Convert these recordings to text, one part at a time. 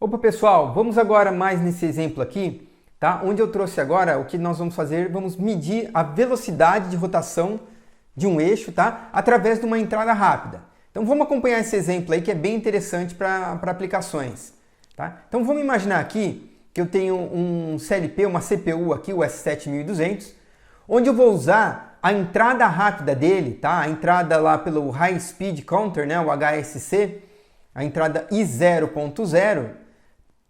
Opa pessoal, vamos agora mais nesse exemplo aqui, tá? Onde eu trouxe agora o que nós vamos fazer, vamos medir a velocidade de rotação de um eixo, tá? Através de uma entrada rápida. Então vamos acompanhar esse exemplo aí que é bem interessante para aplicações, tá? Então vamos imaginar aqui que eu tenho um CLP, uma CPU aqui, o S7200, onde eu vou usar a entrada rápida dele, tá? A entrada lá pelo High Speed Counter, né? O HSC, a entrada I0.0,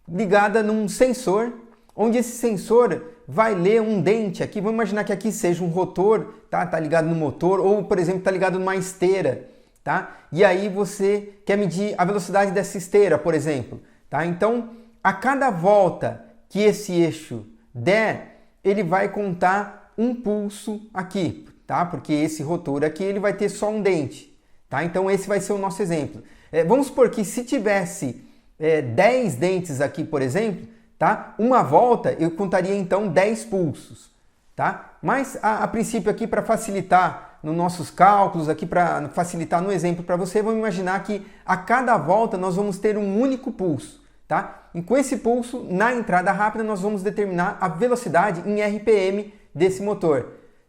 ligada num sensor, onde esse sensor vai ler um dente aqui. Vamos imaginar que aqui seja um rotor, tá? Tá ligado no motor, ou por exemplo, tá ligado numa esteira, tá? E aí você quer medir a velocidade dessa esteira, por exemplo, tá? Então, a cada volta que esse eixo der, ele vai contar um pulso aqui, tá? Porque esse rotor aqui, ele vai ter só um dente, tá? Então, esse vai ser o nosso exemplo. Vamos supor que se tivesse 10 dentes aqui, por exemplo, tá? Uma volta eu contaria então 10 pulsos, tá? Mas a princípio aqui, para facilitar nos nossos cálculos, aqui para facilitar no exemplo para você, vamos imaginar que a cada volta nós vamos ter um único pulso, tá? E com esse pulso, na entrada rápida, nós vamos determinar a velocidade em RPM desse motor,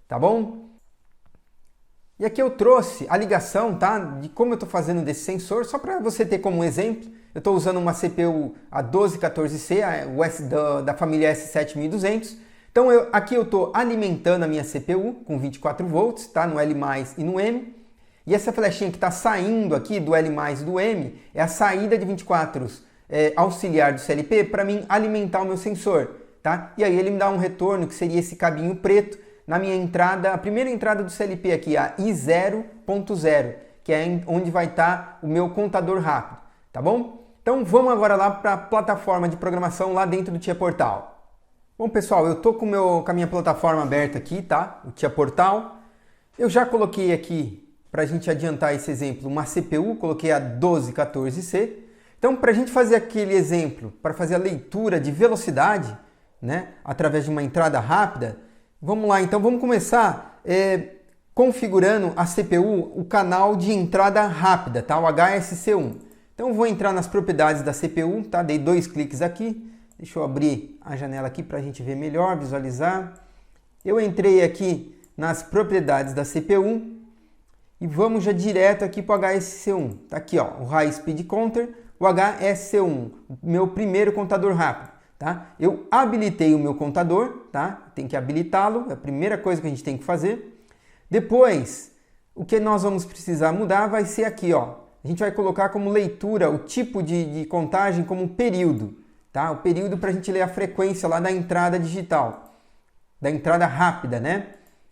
tá bom? E aqui eu trouxe a ligação, tá, de como eu estou fazendo desse sensor, só para você ter como exemplo. Eu estou usando uma CPU A1214C, da família S7200. Então aqui eu estou alimentando a minha CPU com 24 volts, tá, no L+, e no M. E essa flechinha que está saindo aqui do L+, e do M, é a saída de 24 auxiliar do CLP para mim alimentar o meu sensor, tá? E aí ele me dá um retorno que seria esse cabinho preto, na minha entrada, a primeira entrada do CLP aqui, a I0.0, que é onde vai estar o meu contador rápido, tá bom? Então vamos agora lá para a plataforma de programação lá dentro do Tia Portal. Bom pessoal, eu estou com a minha plataforma aberta aqui, tá? O Tia Portal. Eu já coloquei aqui, para a gente adiantar esse exemplo, uma CPU, coloquei a 1214C. Então para a gente fazer aquele exemplo, para fazer a leitura de velocidade, né, através de uma entrada rápida, vamos lá, então vamos começar configurando a CPU, o canal de entrada rápida, tá? O HSC1. Então eu vou entrar nas propriedades da CPU, tá? Dei 2 cliques aqui. Deixa eu abrir a janela aqui para a gente ver melhor, visualizar. Eu entrei aqui nas propriedades da CPU e vamos já direto aqui para o HSC1. Tá aqui, ó, o High Speed Counter, o HSC1, meu primeiro contador rápido. Tá? Eu habilitei o meu contador, tá? Tem que habilitá-lo, é a primeira coisa que a gente tem que fazer. Depois, o que nós vamos precisar mudar vai ser aqui, ó. A gente vai colocar como leitura o tipo de contagem como período, tá? O período para a gente ler a frequência lá da entrada digital, da entrada rápida, né?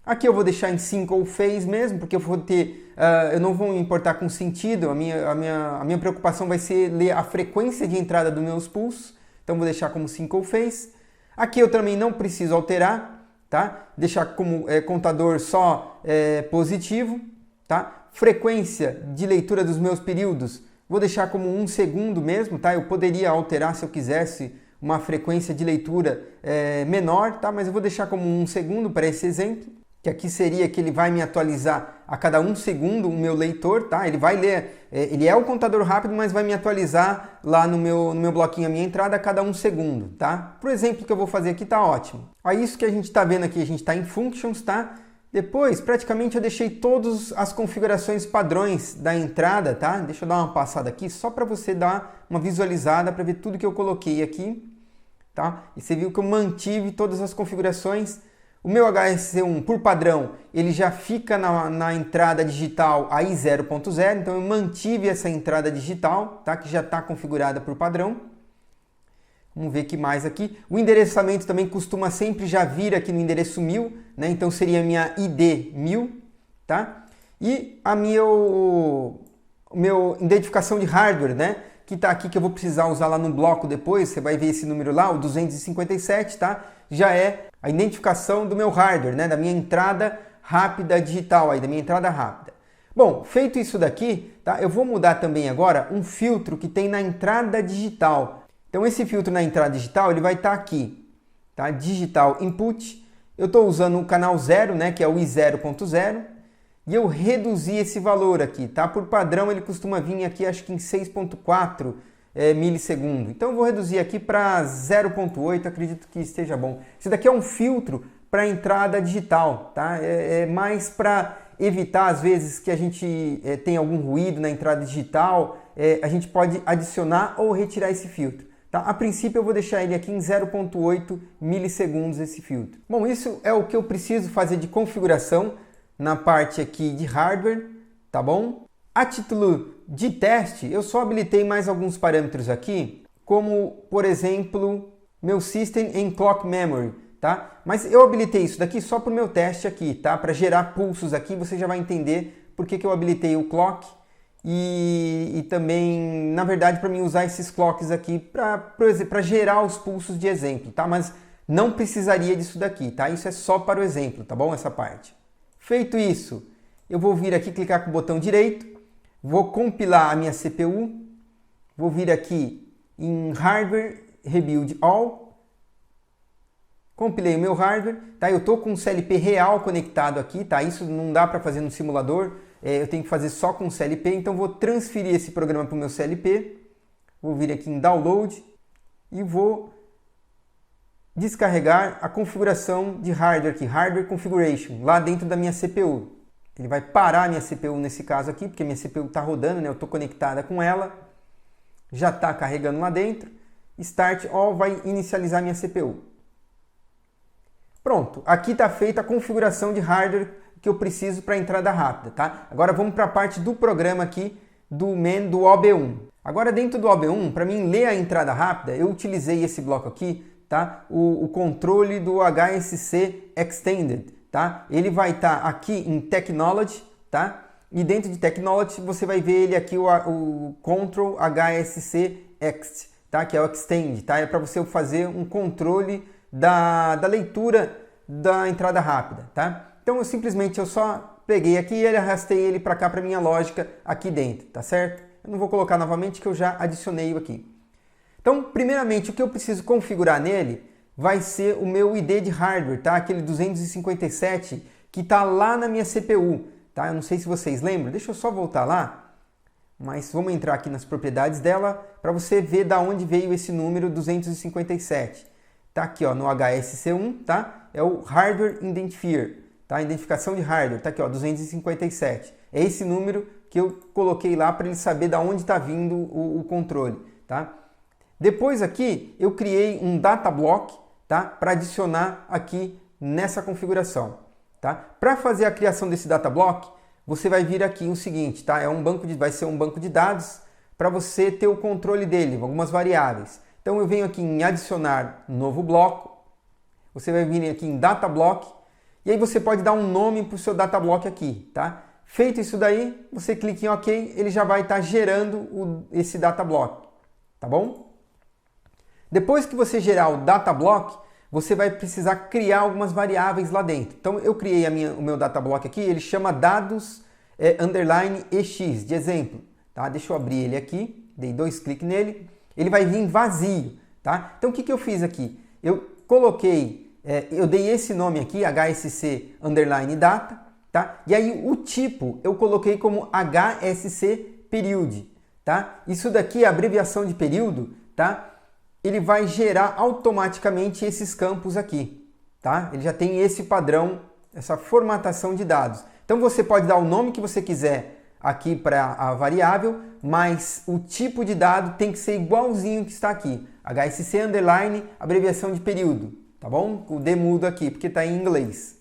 Aqui eu vou deixar em single phase mesmo, porque eu vou ter, eu não vou me importar com sentido, a minha preocupação vai ser ler a frequência de entrada dos meus pulsos. Então vou deixar como single phase. Aqui eu também não preciso alterar, tá? Deixar como contador só positivo, tá? Frequência de leitura dos meus períodos, vou deixar como 1 segundo mesmo, tá? Eu poderia alterar se eu quisesse uma frequência de leitura menor, tá? Mas eu vou deixar como 1 segundo para esse exemplo, que aqui seria que ele vai me atualizar a cada 1 segundo o meu leitor, tá? Ele vai ler, ele é o contador rápido, mas vai me atualizar lá no meu bloquinho, a minha entrada, a cada 1 segundo, tá? Pro exemplo que eu vou fazer aqui tá ótimo. Aí isso que a gente tá vendo aqui, a gente tá em Functions, tá? Depois, praticamente eu deixei todas as configurações padrões da entrada, tá? Deixa eu dar uma passada aqui, só para você dar uma visualizada, para ver tudo que eu coloquei aqui, tá? E você viu que eu mantive todas as configurações. O meu HSC1, por padrão, ele já fica na entrada digital a I0.0, então eu mantive essa entrada digital, tá? Que já está configurada por padrão. Vamos ver o que mais aqui. O endereçamento também costuma sempre já vir aqui no endereço 1000, né? Então seria a minha ID 1000, tá? E a meu identificação de hardware, né? Que está aqui, que eu vou precisar usar lá no bloco depois, você vai ver esse número lá, o 257, tá? Já é a identificação do meu hardware, né? Da minha entrada rápida digital, aí, da minha entrada rápida. Bom, feito isso daqui, tá? Eu vou mudar também agora um filtro que tem na entrada digital. Então esse filtro na entrada digital, ele vai estar aqui, tá? Digital Input. Eu estou usando o canal 0, né? Que é o I0.0. E eu reduzi esse valor aqui, tá? Por padrão ele costuma vir aqui, acho que em 6.4 milissegundo. Então eu vou reduzir aqui para 0.8, acredito que esteja bom. Isso daqui é um filtro para entrada digital, tá? É mais para evitar às vezes que a gente tenha algum ruído na entrada digital, a gente pode adicionar ou retirar esse filtro. Tá? A princípio eu vou deixar ele aqui em 0.8 milissegundos esse filtro. Bom, isso é o que eu preciso fazer de configuração na parte aqui de hardware, tá bom? A título de teste, eu só habilitei mais alguns parâmetros aqui, como, por exemplo, meu System and Clock Memory, tá? Mas eu habilitei isso daqui só para o meu teste aqui, tá? Para gerar pulsos aqui, você já vai entender por que eu habilitei o clock e também, na verdade, para mim usar esses clocks aqui para gerar os pulsos de exemplo, tá? Mas não precisaria disso daqui, tá? Isso é só para o exemplo, tá bom? Essa parte. Feito isso, eu vou vir aqui, clicar com o botão direito, vou compilar a minha CPU, vou vir aqui em Hardware Rebuild All, compilei o meu hardware, tá? Eu estou com um CLP real conectado aqui, tá? Isso não dá para fazer no simulador, eu tenho que fazer só com o CLP, então vou transferir esse programa para o meu CLP, vou vir aqui em Download e vou descarregar a configuração de hardware aqui, Hardware Configuration, lá dentro da minha CPU. Ele vai parar a minha CPU nesse caso aqui, porque a minha CPU está rodando, né? Eu estou conectada com ela, já está carregando lá dentro. Start All vai inicializar a minha CPU. Pronto, aqui está feita a configuração de hardware que eu preciso para a entrada rápida, tá? Agora vamos para a parte do programa aqui do main do OB1. Agora dentro do OB1, para mim ler a entrada rápida, eu utilizei esse bloco aqui, tá? O controle do HSC Extended, tá? Ele vai estar aqui em Technology, tá? E dentro de Technology você vai ver ele aqui o Control HSC Ext, tá? Que é o Extend, tá? É para você fazer um controle da leitura da entrada rápida, tá? Então eu só peguei aqui e arrastei ele para cá para minha lógica aqui dentro, tá certo? Eu não vou colocar novamente que eu já adicionei aqui. Então, primeiramente, o que eu preciso configurar nele vai ser o meu ID de hardware, tá? Aquele 257 que está lá na minha CPU, tá? Eu não sei se vocês lembram, deixa eu só voltar lá, mas vamos entrar aqui nas propriedades dela para você ver da onde veio esse número 257. Tá aqui, ó, no HSC1, tá? É o Hardware Identifier, tá? Identificação de hardware, tá aqui, ó, 257. É esse número que eu coloquei lá para ele saber da onde está vindo o controle, tá? Depois aqui eu criei um data block, tá? Para adicionar aqui nessa configuração, tá? Para fazer a criação desse data block, você vai vir aqui o seguinte, tá? Vai ser um banco de dados para você ter o controle dele, algumas variáveis. Então eu venho aqui em adicionar novo bloco, você vai vir aqui em data block e aí você pode dar um nome para o seu data block aqui, tá? Feito isso daí, você clica em OK, ele já vai estar gerando esse data block, tá bom? Depois que você gerar o data block, você vai precisar criar algumas variáveis lá dentro. Então eu criei o meu data block aqui, ele chama dados underline EX, de exemplo. Tá? Deixa eu abrir ele aqui, dei 2 cliques nele, ele vai vir vazio. Tá? Então o que eu fiz aqui? Eu coloquei, eu dei esse nome aqui, HSC underline data, tá? E aí o tipo eu coloquei como HSC period. Tá? Isso daqui é a abreviação de período, tá? Ele vai gerar automaticamente esses campos aqui, tá? Ele já tem esse padrão, essa formatação de dados. Então você pode dar o nome que você quiser aqui para a variável, mas o tipo de dado tem que ser igualzinho que está aqui. HSC underline, abreviação de período, tá bom? O D mudo aqui, porque está em inglês.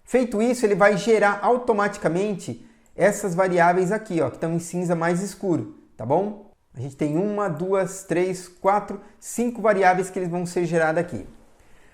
Feito isso, ele vai gerar automaticamente essas variáveis aqui, ó, que estão em cinza mais escuro, tá bom? A gente tem 1, 2, 3, 4, 5 variáveis que eles vão ser geradas aqui.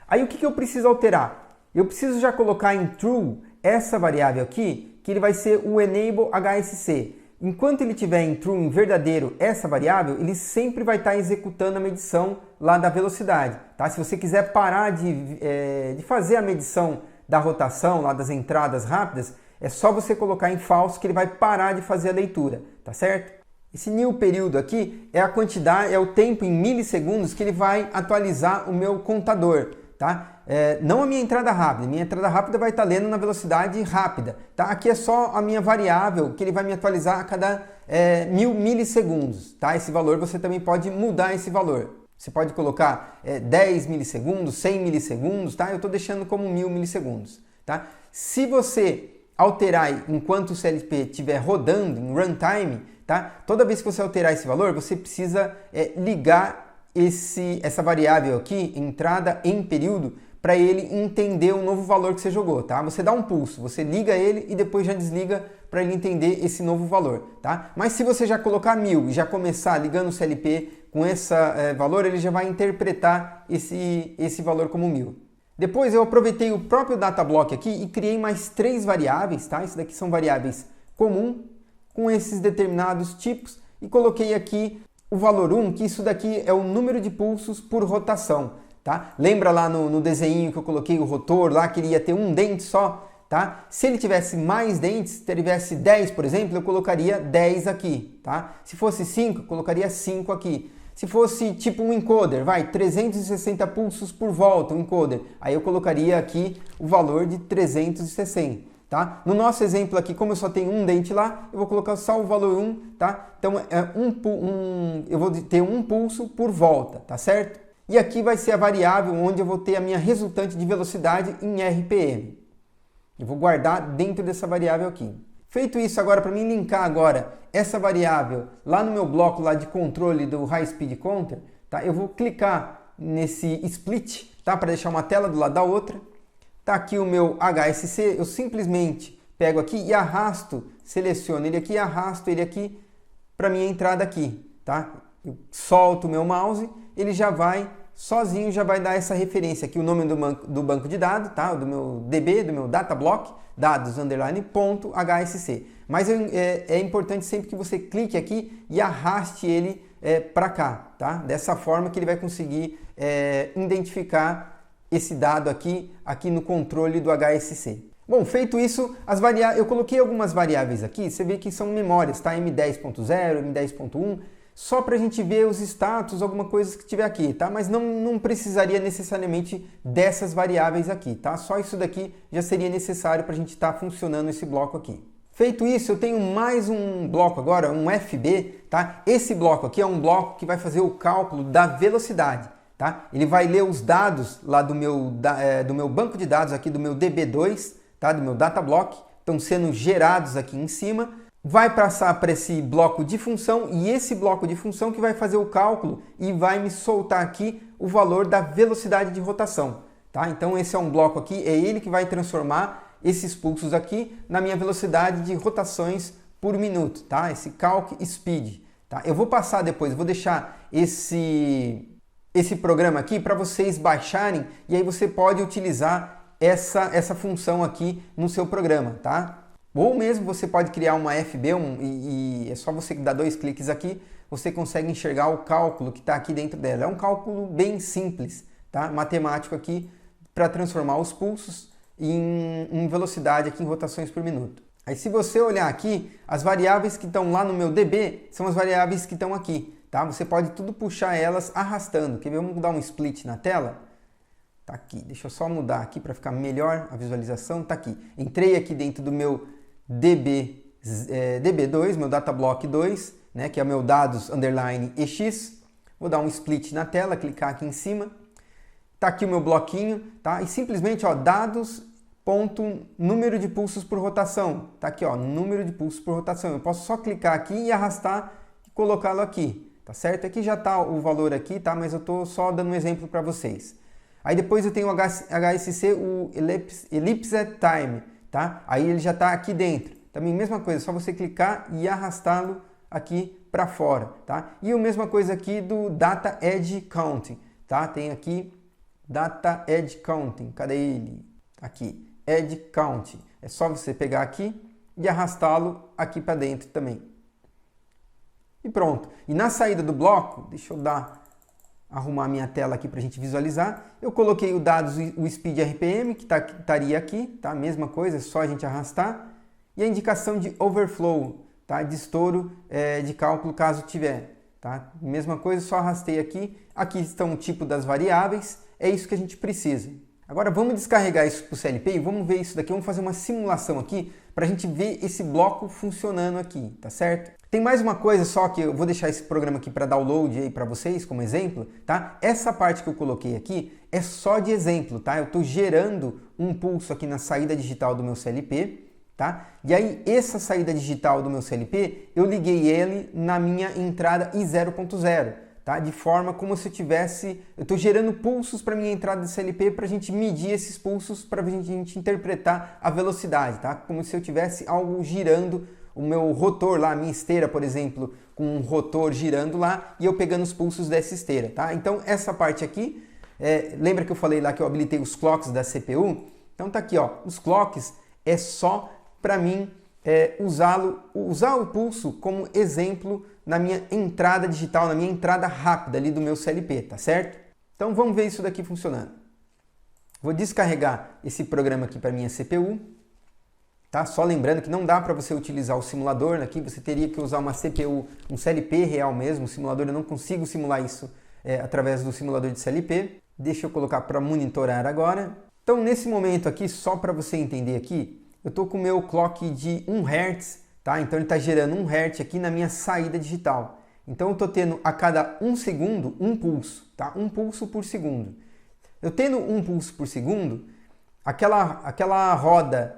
Aí o que eu preciso alterar? Eu preciso já colocar em true essa variável aqui, que ele vai ser o enable HSC. Enquanto ele estiver em true, em verdadeiro, essa variável, ele sempre vai estar executando a medição lá da velocidade. Tá? Se você quiser parar de fazer a medição da rotação, lá das entradas rápidas, é só você colocar em false que ele vai parar de fazer a leitura, tá certo? Esse new período aqui é a quantidade, é o tempo em milissegundos que ele vai atualizar o meu contador, tá? Não a minha entrada rápida vai estar lendo na velocidade rápida, tá? Aqui é só a minha variável que ele vai me atualizar a cada 1000 milissegundos, tá? Esse valor você também pode mudar esse valor. Você pode colocar 10 milissegundos, 100 milissegundos, tá? Eu estou deixando como 1000 milissegundos, tá? Se você alterar enquanto o CLP estiver rodando em runtime, tá? Toda vez que você alterar esse valor, você precisa ligar essa variável aqui, entrada em período, para ele entender o novo valor que você jogou, tá? Você dá um pulso, você liga ele e depois já desliga para ele entender esse novo valor, tá? Mas se você já colocar 1000 e já começar ligando o CLP com esse valor, ele já vai interpretar esse valor como 1000. Depois eu aproveitei o próprio datablock aqui e criei mais 3 variáveis, tá? Isso daqui são variáveis comum com esses determinados tipos e coloquei aqui o valor 1, que isso daqui é o número de pulsos por rotação, tá? Lembra lá no desenho que eu coloquei o rotor lá que ele ia ter um dente só? Tá? Se ele tivesse mais dentes, se ele tivesse 10, por exemplo, eu colocaria 10 aqui, tá? Se fosse 5, eu colocaria 5 aqui. Se fosse tipo um encoder, 360 pulsos por volta, um encoder, aí eu colocaria aqui o valor de 360, tá? No nosso exemplo aqui, como eu só tenho um dente lá, eu vou colocar só o valor 1, tá? Então eu vou ter um pulso por volta, tá certo? E aqui vai ser a variável onde eu vou ter a minha resultante de velocidade em RPM. Eu vou guardar dentro dessa variável aqui. Feito isso agora, para mim linkar agora essa variável lá no meu bloco lá de controle do High Speed Counter, tá? Eu vou clicar nesse split, tá? Para deixar uma tela do lado da outra. Tá aqui o meu HSC, eu simplesmente pego aqui e arrasto, seleciono ele aqui e arrasto ele aqui para minha entrada aqui, tá? Eu solto o meu mouse, ele já vai sozinho, já vai dar essa referência aqui, o nome do banco de dados, tá? Do meu DB, do meu datablock, dados_.hsc. Mas é importante sempre que você clique aqui e arraste ele para cá, tá? Dessa forma que ele vai conseguir identificar esse dado aqui no controle do HSC. Bom, feito isso, eu coloquei algumas variáveis aqui, você vê que são memórias, tá? M10.0, M10.1, só para a gente ver os status, alguma coisa que tiver aqui, tá? Mas não precisaria necessariamente dessas variáveis aqui, tá? Só isso daqui já seria necessário para a gente estar funcionando esse bloco aqui. Feito isso, eu tenho mais um bloco agora, um FB, tá? Esse bloco aqui é um bloco que vai fazer o cálculo da velocidade, tá? Ele vai ler os dados lá do meu banco de dados aqui, do meu DB2, tá? Do meu datablock, estão sendo gerados aqui em cima, vai passar para esse bloco de função e esse bloco de função que vai fazer o cálculo e vai me soltar aqui o valor da velocidade de rotação, tá? Então esse é um bloco aqui, é ele que vai transformar esses pulsos aqui na minha velocidade de rotações por minuto, tá? Esse calc speed, tá? Eu vou passar depois, vou deixar esse programa aqui para vocês baixarem e aí você pode utilizar essa função aqui no seu programa, tá? Ou mesmo você pode criar uma FB e é só você dar 2 cliques aqui, você consegue enxergar o cálculo que está aqui dentro dela. É um cálculo bem simples, tá? Matemático aqui, para transformar os pulsos em velocidade aqui em rotações por minuto. Aí se você olhar aqui, as variáveis que estão lá no meu DB são as variáveis que estão aqui, tá? Você pode tudo puxar elas arrastando. Quer ver? Vamos dar um split na tela? Tá aqui, deixa eu só mudar aqui para ficar melhor a visualização. Tá aqui, entrei aqui dentro do meu DB2, meu datablock 2, né, que é o meu dados_EX. Vou dar um split na tela, clicar aqui em cima. Tá aqui o meu bloquinho, tá? E simplesmente, ó, dados.número de pulsos por rotação. Tá aqui, ó, número de pulsos por rotação. Eu posso só clicar aqui e arrastar e colocá-lo aqui, tá certo? Aqui já tá o valor aqui, tá? Mas eu tô só dando um exemplo para vocês. Aí depois eu tenho o HSC, o Elipsed Time, tá? Aí ele já está aqui dentro. Também mesma coisa, só você clicar e arrastá-lo aqui para fora, tá? E a mesma coisa aqui do Data Edge Counting, tá? Tem aqui Data Edge Counting, cadê ele? Aqui, Edge Counting. É só você pegar aqui e arrastá-lo aqui para dentro também. E pronto. E na saída do bloco, deixa eu arrumar a minha tela aqui para a gente visualizar. Eu coloquei o dados, o speed RPM, que estaria aqui, tá? Mesma coisa, é só a gente arrastar. E a indicação de overflow, tá? De estouro de cálculo, caso tiver, tá? Mesma coisa, só arrastei aqui. Aqui estão o tipo das variáveis, é isso que a gente precisa. Agora vamos descarregar isso para o CLP e vamos ver isso daqui, vamos fazer uma simulação aqui para a gente ver esse bloco funcionando aqui, tá certo? Tem mais uma coisa só que eu vou deixar esse programa aqui para download aí para vocês como exemplo, tá? Essa parte que eu coloquei aqui é só de exemplo, tá? Eu estou gerando um pulso aqui na saída digital do meu CLP, tá? E aí essa saída digital do meu CLP, eu liguei ele na minha entrada I0.0, tá? De forma como se eu estou gerando pulsos para minha entrada de CLP para a gente medir esses pulsos, para a gente interpretar a velocidade, tá? Como se eu tivesse algo girando, o meu rotor lá, a minha esteira, por exemplo, com um rotor girando lá e eu pegando os pulsos dessa esteira, tá? Então essa parte aqui, lembra que eu falei lá que eu habilitei os clocks da CPU? Então tá aqui, ó, os clocks é só para mim usar o pulso como exemplo na minha entrada digital, na minha entrada rápida ali do meu CLP, tá certo? Então vamos ver isso daqui funcionando. Vou descarregar esse programa aqui para minha CPU, tá? Só lembrando que não dá para você utilizar o simulador aqui, você teria que usar uma CPU, um CLP real mesmo, o simulador eu não consigo simular isso através do simulador de CLP. Deixa eu colocar para monitorar agora. Então nesse momento aqui, só para você entender aqui, eu estou com o meu clock de 1 Hz, tá? Então ele está gerando 1 Hz aqui na minha saída digital. Então eu estou tendo a cada 1 segundo um pulso, tá? Um pulso por segundo. Eu tendo um pulso por segundo, aquela roda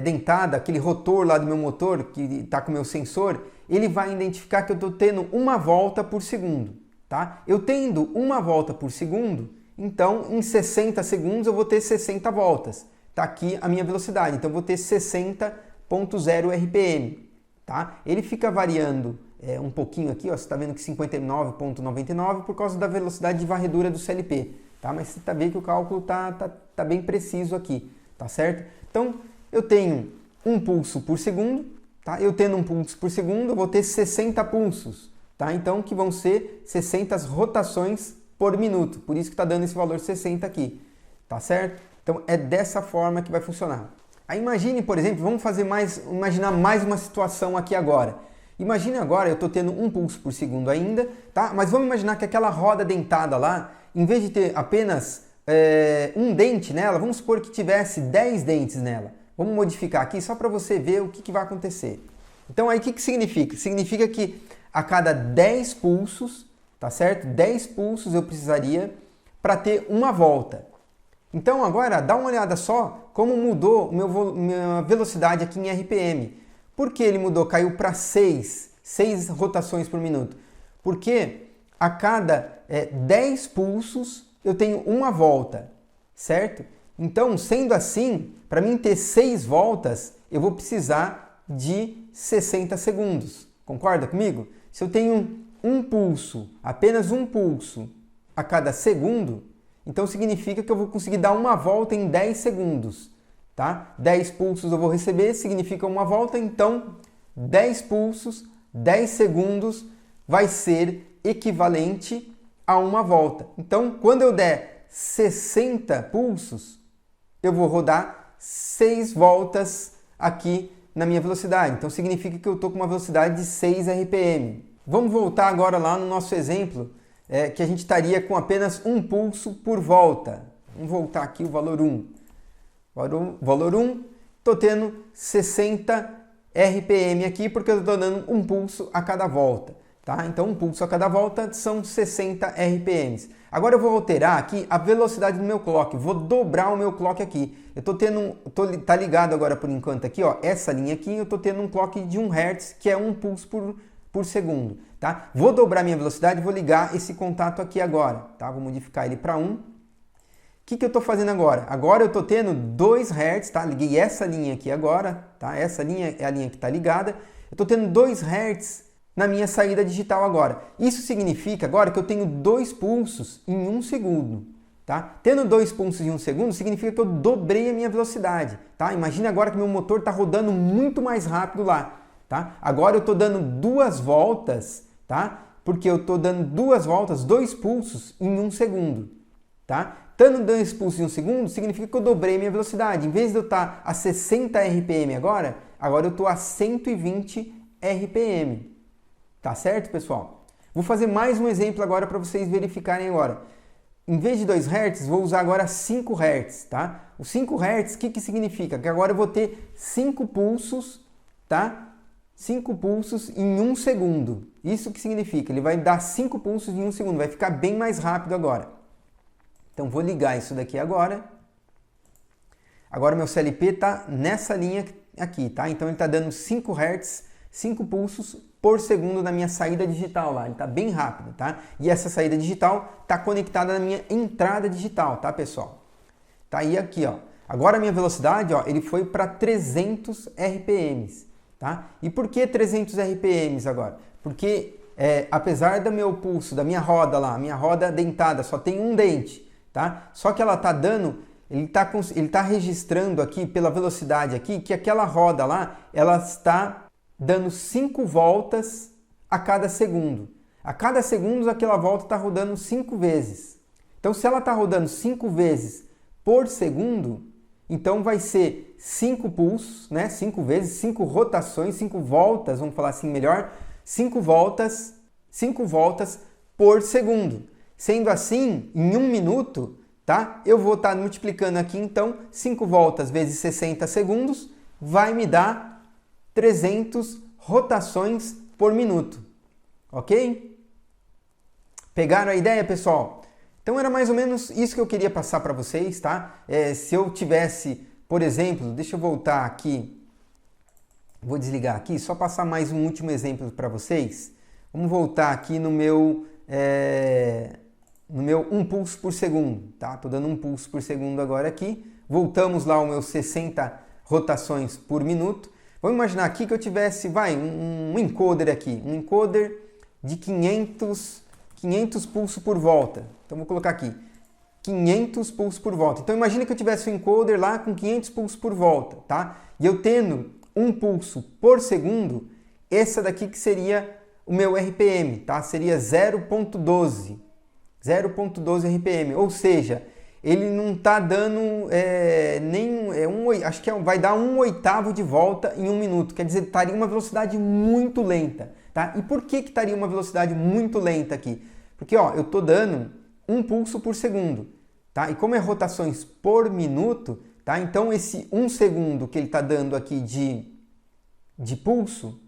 dentada, aquele rotor lá do meu motor que está com o meu sensor, ele vai identificar que eu estou tendo uma volta por segundo, tá? Eu tendo uma volta por segundo, então em 60 segundos eu vou ter 60 voltas. Tá aqui a minha velocidade, então eu vou ter 60.0 RPM, tá? Ele fica variando um pouquinho aqui, ó, você está vendo que 59.99 por causa da velocidade de varredura do CLP, tá? Mas você está vendo que o cálculo tá bem preciso aqui, tá certo? Então eu tenho um pulso por segundo, tá? Eu tendo um pulso por segundo, eu vou ter 60 pulsos, tá? Então que vão ser 60 rotações por minuto, por isso que está dando esse valor 60 aqui, tá certo? Então é dessa forma que vai funcionar. Aí imagine, por exemplo, vamos imaginar mais uma situação aqui agora. Imagine agora, eu estou tendo um pulso por segundo ainda, tá? Mas vamos imaginar que aquela roda dentada lá, em vez de ter apenas um dente nela, vamos supor que tivesse 10 dentes nela. Vamos modificar aqui só para você ver o que vai acontecer. Então aí o que significa? Significa que a cada 10 pulsos, tá certo? 10 pulsos eu precisaria para ter uma volta. Então agora dá uma olhada só como mudou minha velocidade aqui em RPM. Por que ele mudou? Caiu para 6 rotações por minuto. Porque a cada 10 pulsos eu tenho uma volta, certo? Então, sendo assim, para mim ter 6 voltas, eu vou precisar de 60 segundos. Concorda comigo? Se eu tenho um pulso, apenas um pulso a cada segundo, então significa que eu vou conseguir dar uma volta em 10 segundos, tá? 10 pulsos eu vou receber, significa uma volta, então 10 pulsos, 10 segundos vai ser equivalente a uma volta. Então, quando eu der 60 pulsos, eu vou rodar 6 voltas aqui na minha velocidade. Então significa que eu estou com uma velocidade de 6 RPM. Vamos voltar agora lá no nosso exemplo, que a gente estaria com apenas um pulso por volta. Vamos voltar aqui o valor 1. Valor 1, estou tendo 60 RPM aqui porque eu estou dando um pulso a cada volta. Tá? Então um pulso a cada volta são 60 RPMs. Agora eu vou alterar aqui a velocidade do meu clock, vou dobrar o meu clock aqui. Tá ligado agora por enquanto aqui, ó, essa linha aqui, eu estou tendo um clock de 1 Hz, que é um pulso por segundo. Tá? Vou dobrar minha velocidade, vou ligar esse contato aqui agora. Tá? Vou modificar ele para 1. O que eu estou fazendo agora? Agora eu estou tendo 2 Hz, tá? Liguei essa linha aqui agora, tá? Essa linha é a linha que está ligada. Eu estou tendo 2 Hz na minha saída digital agora. Isso significa agora que eu tenho 2 pulsos em 1 segundo. Tá? Tendo 2 pulsos em 1 segundo significa que eu dobrei a minha velocidade. Tá? Imagine agora que meu motor está rodando muito mais rápido lá. Tá? Agora eu estou dando 2 voltas, tá? Porque eu estou dando 2 voltas, 2 pulsos em 1 segundo. Tá? Dando 2 pulsos em 1 segundo significa que eu dobrei minha velocidade. Em vez de eu estar a 60 RPM agora eu estou a 120 RPM. Tá certo, pessoal? Vou fazer mais um exemplo agora para vocês verificarem agora. em vez de 2 Hz, vou usar agora 5 Hz, tá? Os 5 Hz, o que significa? Que agora eu vou ter 5 pulsos, tá? 5 pulsos em 1 segundo. Isso que significa? Ele vai dar 5 pulsos em 1 segundo, vai ficar bem mais rápido agora. Então vou ligar isso daqui agora. Agora meu CLP está nessa linha aqui, tá? Então ele está dando 5 Hz, 5 pulsos por segundo na minha saída digital lá. Ele está bem rápido, tá? E essa saída digital está conectada na minha entrada digital, tá, pessoal? Tá aí aqui, ó. Agora a minha velocidade, ó, ele foi para 300 RPMs, tá? E por que 300 RPMs agora? Porque apesar do meu pulso, da minha roda lá, minha roda dentada só tem um dente, tá? Só que ela está dando, ele tá registrando aqui pela velocidade aqui que aquela roda lá, ela está dando 5 voltas a cada segundo. A cada segundo aquela volta está rodando 5 vezes. Então se ela está rodando 5 vezes por segundo, então vai ser 5 pulsos, né? 5 vezes, 5 rotações, 5 voltas, vamos falar assim melhor, 5 voltas por segundo. Sendo assim, em 1 minuto, tá? Eu vou estar multiplicando aqui, então, 5 voltas vezes 60 segundos vai me dar 300 rotações por minuto. Ok? Pegaram a ideia, pessoal? Então era mais ou menos isso que eu queria passar para vocês, tá? Se eu tivesse, por exemplo, deixa eu voltar aqui, vou desligar aqui, só passar mais um último exemplo para vocês. Vamos voltar aqui no meu 1 pulso por segundo, tá? Estou dando 1 pulso por segundo agora aqui. Voltamos lá ao meu 60 rotações por minuto. Vamos imaginar aqui que eu tivesse, um encoder aqui, um encoder de 500 pulsos por volta. Então vou colocar aqui, 500 pulsos por volta. Então imagina que eu tivesse um encoder lá com 500 pulsos por volta, tá? E eu tendo 1 pulso por segundo, essa daqui que seria o meu RPM, tá? Seria 0.12 RPM, ou seja, ele não está dando acho que vai dar 1/8 de volta em 1 minuto, quer dizer, estaria uma velocidade muito lenta, tá? E por que estaria uma velocidade muito lenta aqui? Porque, ó, eu estou dando 1 pulso por segundo, tá? E como é rotações por minuto, tá? Então esse 1 segundo que ele está dando aqui de pulso,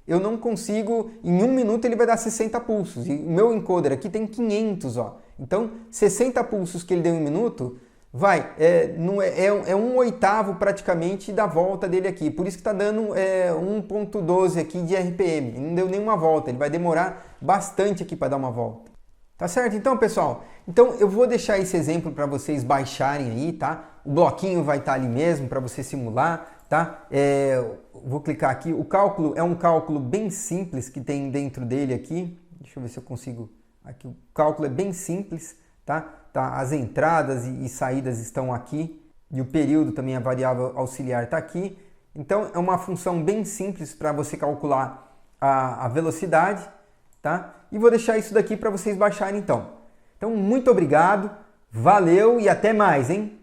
eu não consigo, em 1 minuto ele vai dar 60 pulsos, e o meu encoder aqui tem 500, ó. Então, 60 pulsos que ele deu em 1 minuto, é 1/8 praticamente da volta dele aqui. Por isso que está dando 1.12 aqui de RPM. Ele não deu nenhuma volta, ele vai demorar bastante aqui para dar uma volta. Tá certo? Então, pessoal, eu vou deixar esse exemplo para vocês baixarem aí, tá? O bloquinho vai estar ali mesmo para você simular, tá? Vou clicar aqui. O cálculo é um cálculo bem simples que tem dentro dele aqui. Deixa eu ver se eu consigo... Aqui o cálculo é bem simples, tá? As entradas e saídas estão aqui e o período também, a variável auxiliar está aqui. Então é uma função bem simples para você calcular a velocidade, tá? E vou deixar isso daqui para vocês baixarem então. Então muito obrigado, valeu e até mais, hein?